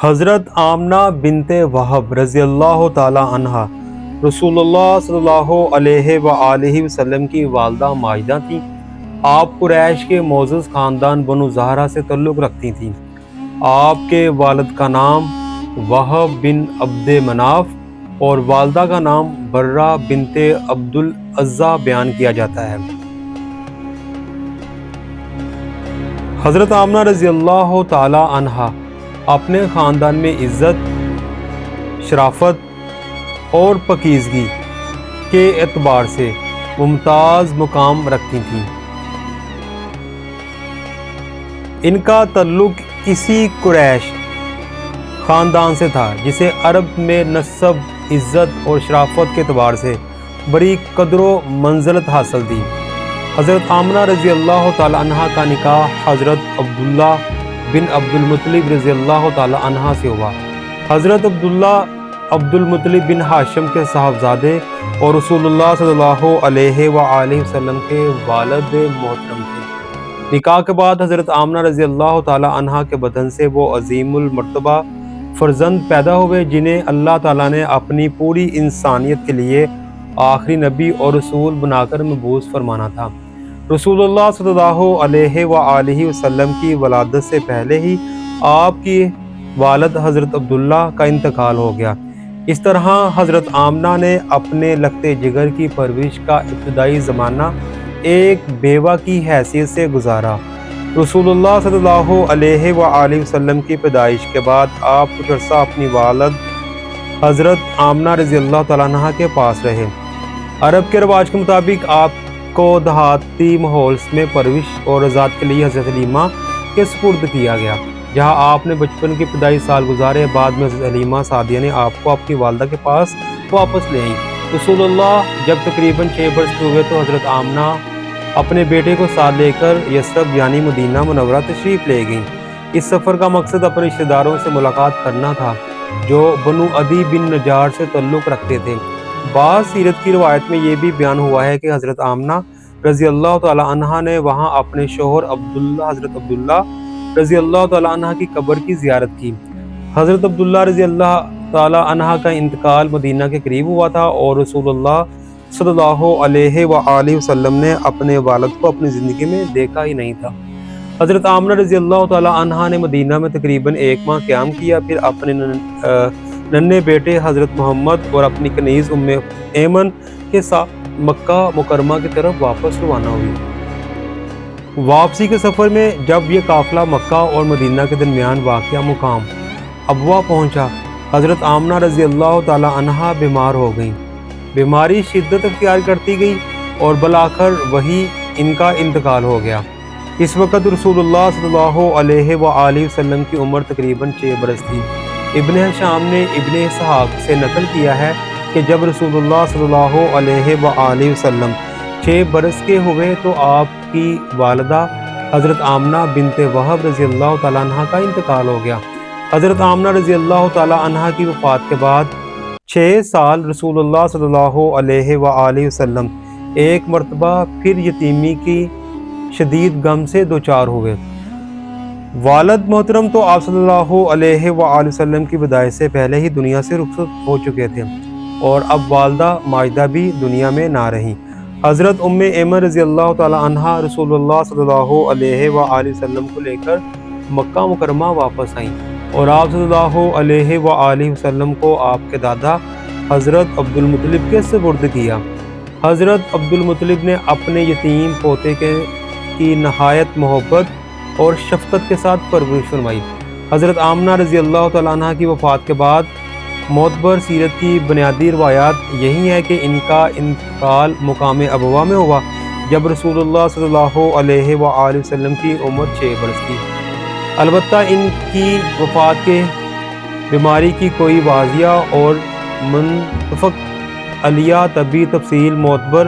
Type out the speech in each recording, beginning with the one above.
حضرت آمنہ بنت وہب رضی اللہ تعالی عنہا رسول اللہ صلی اللہ علیہ وآلہ وسلم کی والدہ ماجدہ تھیں۔ آپ قریش کے معزز خاندان بنو زہرہ سے تعلق رکھتی تھیں۔ آپ کے والد کا نام وہب بن عبد مناف اور والدہ کا نام برہ بنت عبد العزیٰ بیان کیا جاتا ہے۔ حضرت آمنہ رضی اللہ تعالی عنہا اپنے خاندان میں عزت، شرافت اور پاکیزگی کے اعتبار سے ممتاز مقام رکھتی تھیں۔ ان کا تعلق اسی قریش خاندان سے تھا جسے عرب میں نسب، عزت اور شرافت کے اعتبار سے بڑی قدر و منزلت حاصل تھی۔ حضرت آمنہ رضی اللہ تعالی عنہ کا نکاح حضرت عبداللہ بن عبد المطلب رضی اللہ تعالی عنہ سے ہوا۔ حضرت عبداللہ عبد المطلب بن ہاشم کے صاحبزادے اور رسول اللہ صلی اللہ علیہ وآلہ وسلم کے والد محترم تھے۔ نکاح کے بعد حضرت آمنہ رضی اللہ تعالی عنہ کے بدن سے وہ عظیم المرتبہ فرزند پیدا ہوئے جنہیں اللہ تعالیٰ نے اپنی پوری انسانیت کے لیے آخری نبی اور رسول بنا کر مبعوث فرمانا تھا۔ رسول اللہ صلی اللہ علیہ وآلہ وسلم کی ولادت سے پہلے ہی آپ کی والد حضرت عبداللہ کا انتقال ہو گیا۔ اس طرح حضرت آمنہ نے اپنے لخت جگر کی پرورش کا ابتدائی زمانہ ایک بیوہ کی حیثیت سے گزارا۔ رسول اللہ صلی اللہ علیہ وآلہ وسلم کی پیدائش کے بعد آپ کچھ عرصہ اپنی والد حضرت آمنہ رضی اللہ تعالیٰ عنہ کے پاس رہے۔ عرب کے رواج کے مطابق آپ کو دیہاتی ماحول میں پرورش اور رضاعت کے لیے حضرت حلیمہ کے سپرد کیا گیا، جہاں آپ نے بچپن کے ابتدائی سال گزارے۔ بعد میں حضرت حلیمہ سعدیہ نے آپ کو اپنی والدہ کے پاس واپس لے آئیں۔ رسول اللہ جب تقریباً 6 برس کے ہوئے تو حضرت آمنہ اپنے بیٹے کو ساتھ لے کر یثرب یعنی مدینہ منورہ تشریف لے گئیں۔ اس سفر کا مقصد اپنے رشتہ داروں سے ملاقات کرنا تھا جو بنو عدی بن نجار سے تعلق رکھتے تھے۔ بعض سیرت کی روایت میں یہ بھی بیان ہوا ہے کہ حضرت آمنہ رضی اللہ تعالی عنہ نے وہاں اپنے شوہر حضرت عبداللہ رضی اللہ تعالی عنہ کی قبر کی زیارت کی۔ حضرت عبداللہ رضی اللہ تعالی عنہ کا انتقال مدینہ کے قریب ہوا تھا اور رسول اللہ صلی اللہ علیہ وآلہ وسلم نے اپنے والد کو اپنی زندگی میں دیکھا ہی نہیں تھا۔ حضرت آمنہ رضی اللہ تعالی عنہ نے مدینہ میں تقریباً 1 ماہ قیام کیا، پھر اپنے ننھے بیٹے حضرت محمد اور اپنی کنیز ام ایمن کے ساتھ مکہ مکرمہ کی طرف واپس روانہ ہوئی۔ واپسی کے سفر میں جب یہ قافلہ مکہ اور مدینہ کے درمیان واقع مقام ابوا پہنچا، حضرت آمنہ رضی اللہ تعالی عنہ بیمار ہو گئیں۔ بیماری شدت اختیار کرتی گئی اور بالآخر وہی ان کا انتقال ہو گیا۔ اس وقت رسول اللہ صلی اللہ علیہ وآلہ وسلم کی عمر تقریباً 6 برس تھی۔ ابن ہشام نے ابن اسحاق سے نقل کیا ہے کہ جب رسول اللہ صلی اللہ علیہ وآلہ وسلم 6 برس کے ہوئے تو آپ کی والدہ حضرت آمنہ بنت وہب رضی اللہ تعالیٰ عنہ کا انتقال ہو گیا۔ حضرت آمنہ رضی اللہ تعالیٰ عنہ کی وفات کے بعد 6 سال رسول اللہ صلی اللہ علیہ وآلہ وسلم ایک مرتبہ پھر یتیمی کی شدید غم سے دوچار ہوئے۔ والد محترم تو آپ صلی اللہ علیہ وآلہ وسلم کی پیدائش سے پہلے ہی دنیا سے رخصت ہو چکے تھے اور اب والدہ ماجدہ بھی دنیا میں نہ رہیں۔ حضرت ام ایمن رضی اللہ تعالی عنہا رسول اللہ صلی اللہ علیہ وآلہ وسلم کو لے کر مکہ مکرمہ واپس آئیں اور آپ صلی اللہ علیہ وآلہ وسلم کو آپ کے دادا حضرت عبد المطلب کے سپرد کیا۔ حضرت عبد المطلب نے اپنے یتیم پوتے کی نہایت محبت اور شفقت کے ساتھ پرورش فرمائی۔ حضرت آمنہ رضی اللہ تعالیٰ عنہ کی وفات کے بعد معتبر سیرت کی بنیادی روایات یہی ہے کہ ان کا انتقال مقام ابوا میں ہوا جب رسول اللہ صلی اللہ علیہ وآلہ وسلم کی عمر 6 برس تھی۔ البتہ ان کی وفات کے بیماری کی کوئی واضح اور منطبق علیہ طبی تفصیل معتبر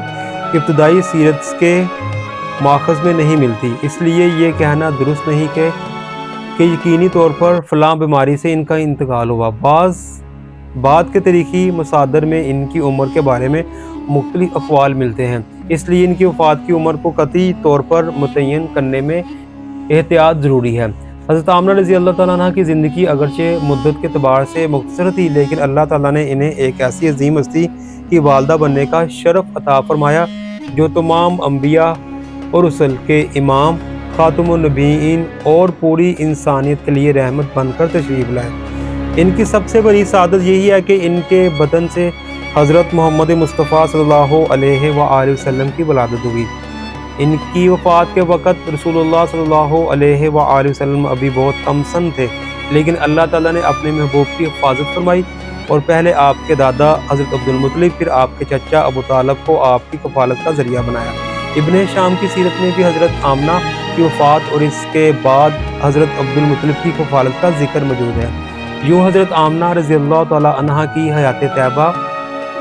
ابتدائی سیرت کے ماخذ میں نہیں ملتی، اس لیے یہ کہنا درست نہیں کہ یقینی طور پر فلاں بیماری سے ان کا انتقال ہوا۔ بعد کے تاریخی مصادر میں ان کی عمر کے بارے میں مختلف اقوال ملتے ہیں، اس لیے ان کی وفات کی عمر کو قطعی طور پر متعین کرنے میں احتیاط ضروری ہے۔ حضرت آمنہ رضی اللہ تعالیٰ عنہ کی زندگی اگرچہ مدت کے اعتبار سے مختصر تھی، لیکن اللہ تعالیٰ نے انہیں ایک ایسی عظیم ہستی کی والدہ بننے کا شرف عطا فرمایا جو تمام انبیاء اور رسل کے امام، خاتم النبیین اور پوری انسانیت کے لیے رحمت بن کر تشریف لائے۔ ان کی سب سے بڑی سعادت یہی ہے کہ ان کے بدن سے حضرت محمد مصطفیٰ صلی اللہ علیہ وآلہ وسلم کی ولادت ہوئی۔ ان کی وفات کے وقت رسول اللہ صلی اللہ علیہ وآلہ وسلم ابھی بہت کم سن تھے، لیکن اللہ تعالیٰ نے اپنے محبوب کی حفاظت فرمائی اور پہلے آپ کے دادا حضرت عبدالمطلب، پھر آپ کے چچا ابو طالب کو آپ کی کفالت کا ذریعہ بنایا۔ ابن ہشام کی سیرت میں بھی حضرت آمنہ کی وفات اور اس کے بعد حضرت عبدالمطلب کی کفالت کا ذکر موجود ہے۔ یوں حضرت آمنہ رضی اللہ تعالیٰ عنہ کی حیات طیبہ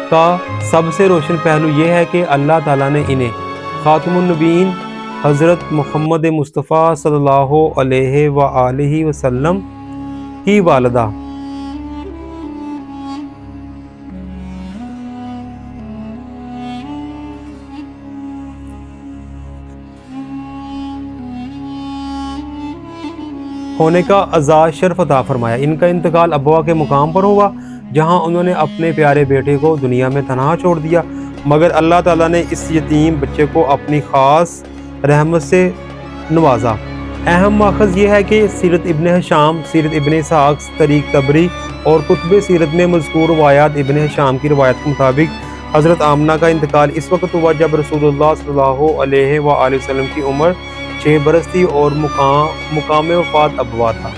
کا سب سے روشن پہلو یہ ہے کہ اللہ تعالیٰ نے انہیں خاتم النبیین حضرت محمد مصطفیٰ صلی اللہ علیہ وآلہ وسلم کی والدہ ہونے کا عزاز شرف عطا فرمایا۔ ان کا انتقال ابوا کے مقام پر ہوا جہاں انہوں نے اپنے پیارے بیٹے کو دنیا میں تنہا چھوڑ دیا، مگر اللہ تعالیٰ نے اس یتیم بچے کو اپنی خاص رحمت سے نوازا۔ اہم ماخذ یہ ہے کہ سیرت ابن ہشام، سیرت ابن اسحاق، تاریخ طبری اور کتب سیرت میں مذکور روایات ابن ہشام کی روایت کے مطابق حضرت آمنہ کا انتقال اس وقت ہوا جب رسول اللہ صلی اللہ علیہ وآلہ وسلم کی عمر 6 برس تھی اور مقام وفات ابوا تھا۔